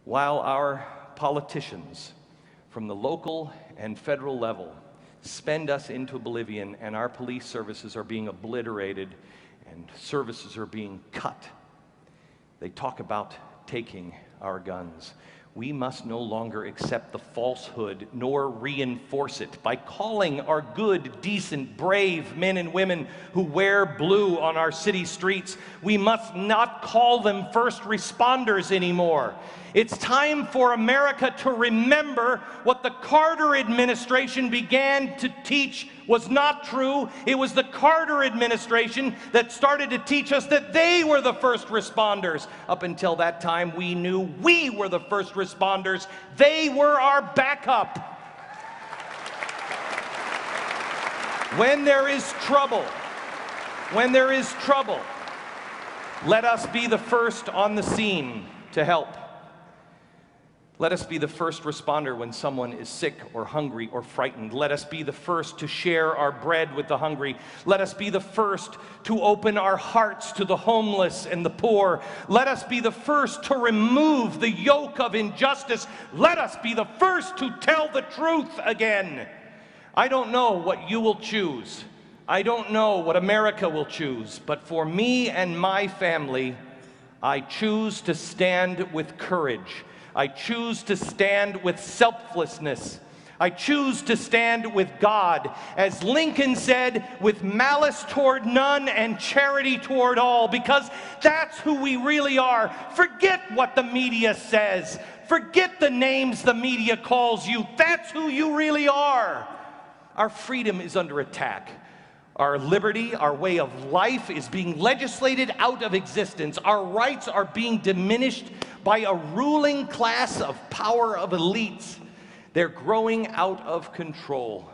While our politicians from the local and federal level spend us into oblivion and our police services are being obliterated and services are being cut, they talk about taking our guns. We must no longer accept the falsehood nor reinforce it by calling our good, decent, brave men and women who wear blue on our city streets. We must not call them first responders anymore. It's time for America to remember what the Carter administration began to teach was not true. It was the Carter administration that started to teach us that they were the first responders. Up until that time, we knew we were the first responders. They were our backup. When there is trouble, let us be the first on the scene to help. Let us be the first responder when someone is sick or hungry or frightened. Let us be the first to share our bread with the hungry. Let us be the first to open our hearts to the homeless and the poor. Let us be the first to remove the yoke of injustice. Let us be the first to tell the truth again. I don't know what you will choose. I don't know what America will choose. But for me and my family, I choose to stand with courage. I choose to stand with selflessness. I choose to stand with God. As Lincoln said, with malice toward none and charity toward all, because that's who we really are. Forget what the media says. Forget the names the media calls you. That's who you really are. Our freedom is under attack. Our liberty, our way of life is being legislated out of existence. Our rights are being diminished by a ruling class of power of elites. They're growing out of control.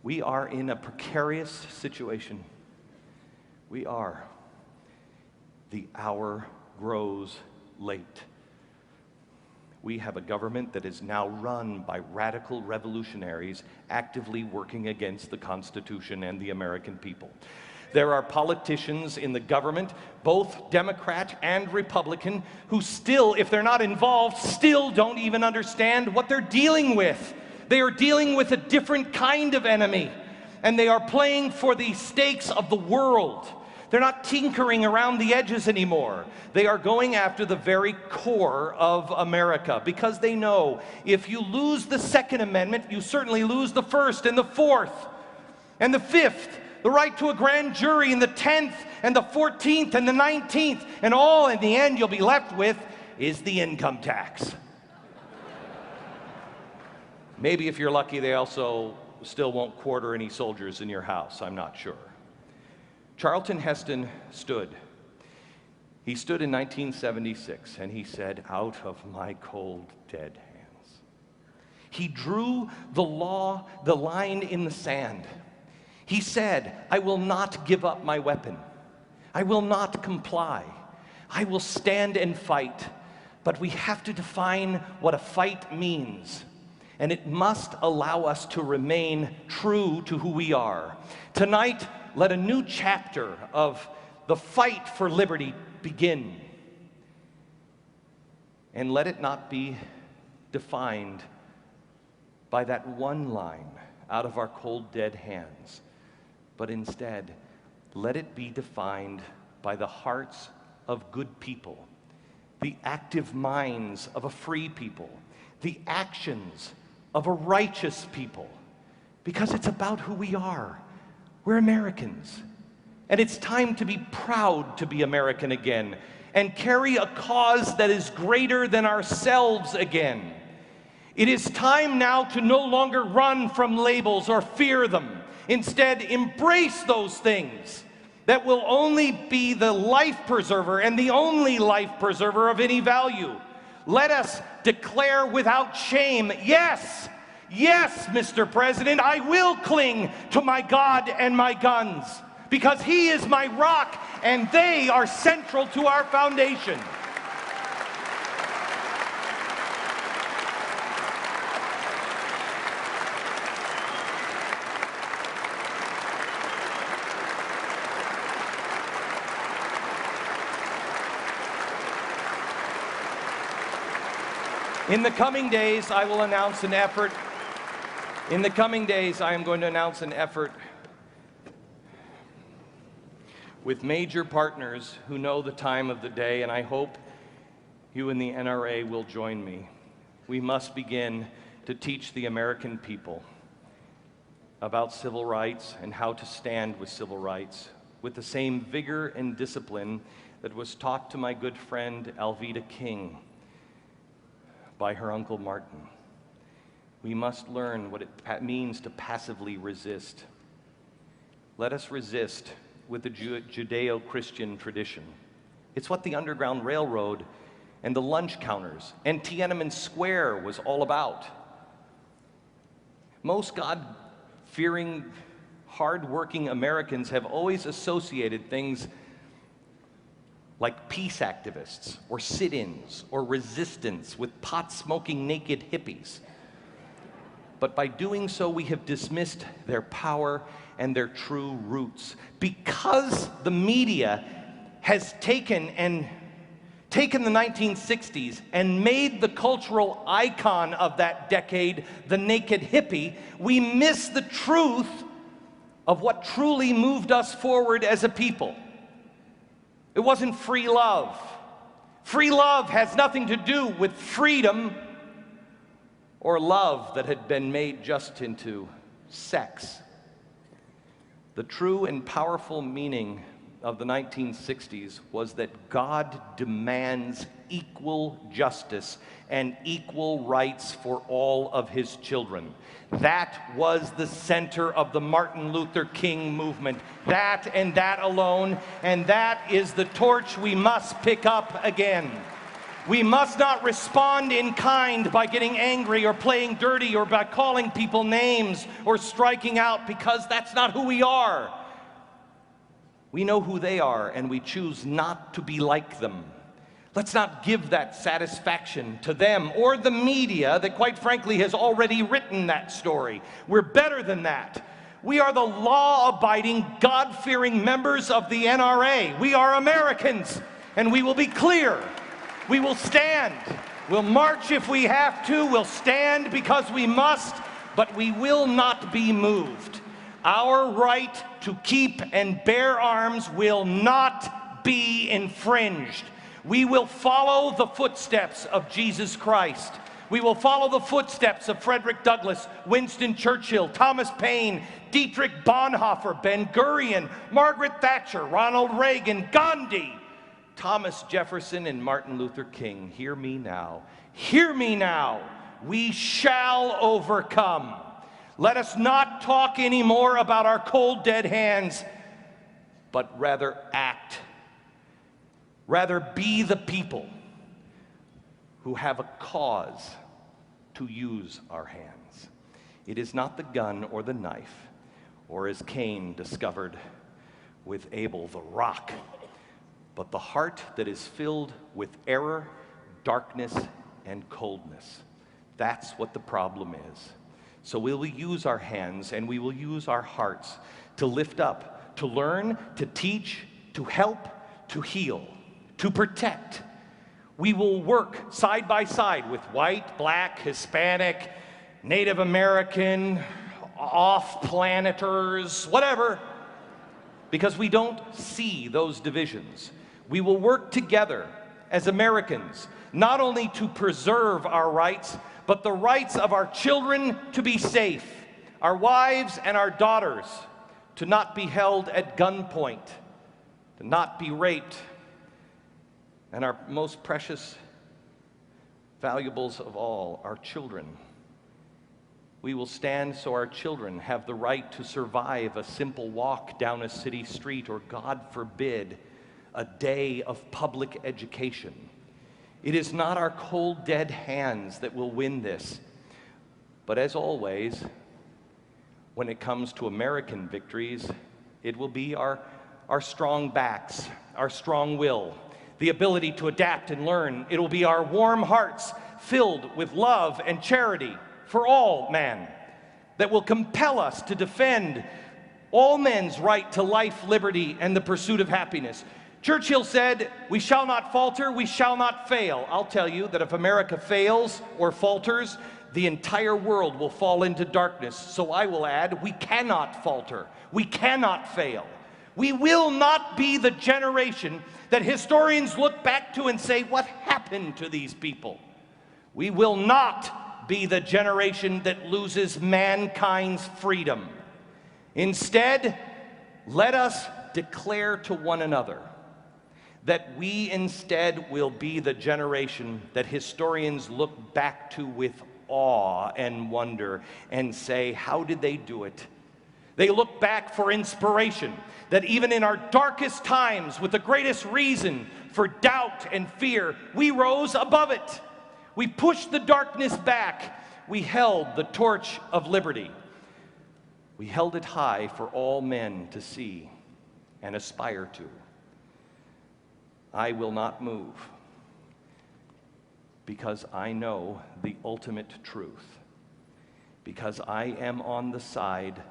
We are in a precarious situation. We are. The hour grows late. We have a government that is now run by radical revolutionaries actively working against the Constitution and the American people. There are politicians in the government, both Democrat and Republican, who still, if they're not involved, still don't even understand what they're dealing with. They are dealing with a different kind of enemy, and they are playing for the stakes of the world. They're not tinkering around the edges anymore. They are going after the very core of America, because they know if you lose the Second Amendment, you certainly lose the First and the Fourth and the Fifth, the right to a grand jury, and the 10th and the 14th and the 19th, and all in the end you'll be left with is the income tax. Maybe if you're lucky, they also still won't quarter any soldiers in your house. I'm not sure. Charlton Heston stood. He stood in 1976 and he said, "Out of my cold, dead hands." He drew the line in the sand. He said, "I will not give up my weapon. I will not comply. I will stand and fight." But we have to define what a fight means. And it must allow us to remain true to who we are. Tonight, let a new chapter of the fight for liberty begin. And let it not be defined by that one line, "out of our cold, dead hands." But instead, let it be defined by the hearts of good people, the active minds of a free people, the actions of a righteous people, because it's about who we are. We're Americans, and it's time to be proud to be American again and carry a cause that is greater than ourselves again. It is time now to no longer run from labels or fear them. Instead, embrace those things that will only be the life preserver and the only life preserver of any value. Let us declare without shame, yes, yes, Mr. President, I will cling to my God and my guns, because He is my rock and they are central to our foundation. In the coming days, I will announce an effort. In the coming days, I am going to announce an effort with major partners who know the time of the day, and I hope you and the NRA will join me. We must begin to teach the American people about civil rights and how to stand with civil rights with the same vigor and discipline that was taught to my good friend Alveda King by her uncle Martin. We must learn what it means to passively resist. Let us resist with the Judeo-Christian tradition. It's what the Underground Railroad and the lunch counters and Tiananmen Square was all about. Most God-fearing, hard-working Americans have always associated things like peace activists or sit-ins or resistance with pot-smoking naked hippies. But by doing so, we have dismissed their power and their true roots. Because the media has taken the 1960s and made the cultural icon of that decade the naked hippie, we miss the truth of what truly moved us forward as a people. It wasn't free love. Free love has nothing to do with freedom or love that had been made just into sex. The true and powerful meaning of the 1960s was that God demands equal justice and equal rights for all of his children. That was the center of the Martin Luther King movement. That and that alone, and that is the torch we must pick up again. We must not respond in kind by getting angry or playing dirty or by calling people names or striking out, because that's not who we are. We know who they are, and we choose not to be like them. Let's not give that satisfaction to them or the media that, quite frankly, has already written that story. We're better than that. We are the law-abiding, God-fearing members of the NRA. We are Americans, and we will be clear. We will stand. We'll march if we have to. We'll stand because we must, but we will not be moved. Our right to keep and bear arms will not be infringed. We will follow the footsteps of Jesus Christ. We will follow the footsteps of Frederick Douglass, Winston Churchill, Thomas Paine, Dietrich Bonhoeffer, Ben-Gurion, Margaret Thatcher, Ronald Reagan, Gandhi, Thomas Jefferson, and Martin Luther King. Hear me now. Hear me now. We shall overcome. Let us not talk anymore about our cold, dead hands, but rather act. Rather be the people who have a cause to use our hands. It is not the gun or the knife, or as Cain discovered with Abel, the rock, but the heart that is filled with error, darkness, and coldness. That's what the problem is. So we will use our hands and we will use our hearts to lift up, to learn, to teach, to help, to heal, to protect. We will work side by side with white, black, Hispanic, Native American, off-planeters, whatever, because we don't see those divisions. We will work together as Americans, not only to preserve our rights, but the rights of our children to be safe, our wives and our daughters to not be held at gunpoint, to not be raped, and our most precious valuables of all, our children. We will stand so our children have the right to survive a simple walk down a city street, or God forbid, a day of public education. It is not our cold, dead hands that will win this. But as always, when it comes to American victories, it will be our strong backs, our strong will, the ability to adapt and learn. It will be our warm hearts filled with love and charity for all men that will compel us to defend all men's right to life, liberty, and the pursuit of happiness, Churchill said, "We shall not falter, we shall not fail." I'll tell you that if America fails or falters, the entire world will fall into darkness. So I will add, we cannot falter, we cannot fail. We will not be the generation that historians look back to and say, "What happened to these people?" We will not be the generation that loses mankind's freedom. Instead, let us declare to one another that we instead will be the generation that historians look back to with awe and wonder and say, "How did they do it?" They look back for inspiration, that even in our darkest times, with the greatest reason for doubt and fear, we rose above it. We pushed the darkness back. We held the torch of liberty. We held it high for all men to see and aspire to. I will not move, because I know the ultimate truth, because I am on the side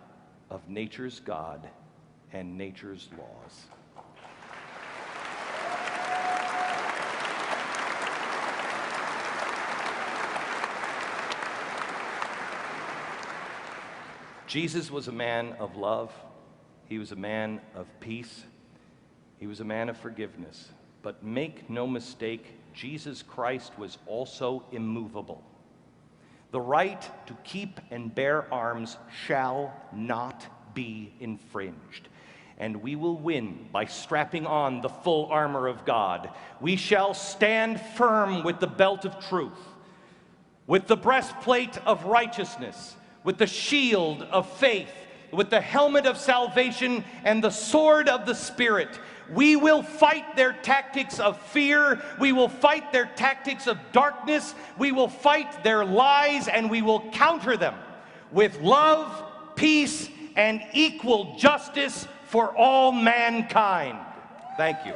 of nature's God and nature's laws. Jesus was a man of love. He was a man of peace. He was a man of forgiveness. But make no mistake, Jesus Christ was also immovable. The right to keep and bear arms shall not be infringed. And we will win by strapping on the full armor of God. We shall stand firm with the belt of truth, with the breastplate of righteousness, with the shield of faith, with the helmet of salvation and the sword of the Spirit. We will fight their tactics of fear. We will fight their tactics of darkness. We will fight their lies, and we will counter them with love, peace, and equal justice for all mankind. Thank you.